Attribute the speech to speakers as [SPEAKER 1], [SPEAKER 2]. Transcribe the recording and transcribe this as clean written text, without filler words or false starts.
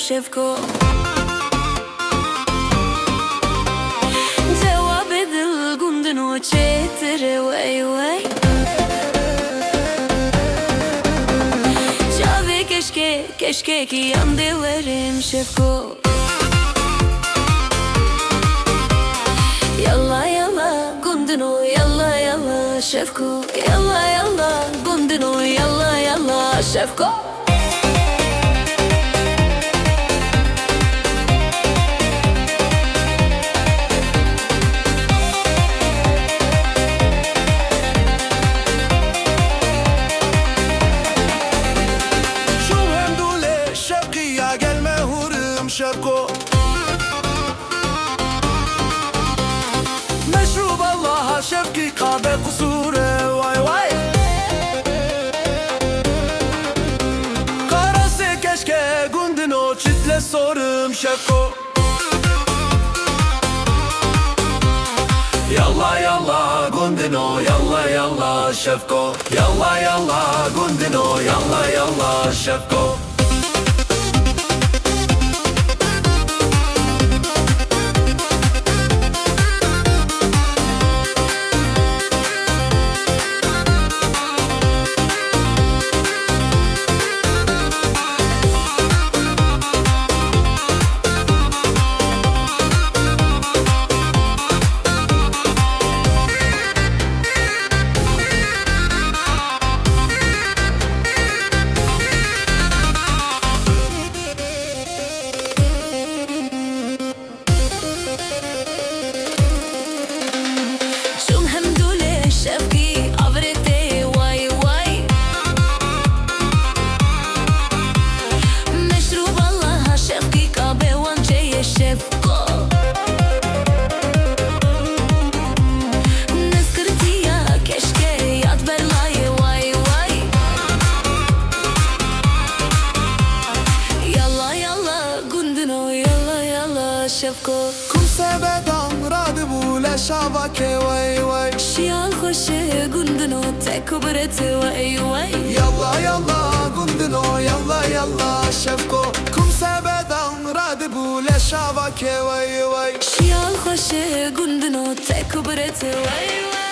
[SPEAKER 1] شفكو جواب دل قندنو چتر وي وي جاوي keşke ki yandılarım şefko Yalla yalla gundino yalla yalla şefko Yalla yalla gundino yalla yalla şefko
[SPEAKER 2] شفكو مشروب الله شفكي قابل قصوره واي واي Karası keşke gundino çitle sorum şefko Yalla yalla gundino yalla yalla şefko Yalla yalla gundino yalla yalla şefko
[SPEAKER 1] شفكو
[SPEAKER 2] كم سبدان راد بولا شافاكي واي واي
[SPEAKER 1] شيال خوش قندنو تكبرت واي واي
[SPEAKER 2] يلا يلا قندنو يلا يلا شفكو كم سبدان راد بولا شافاكي واي واي
[SPEAKER 1] شيال خوش قندنو تكبرت واي واي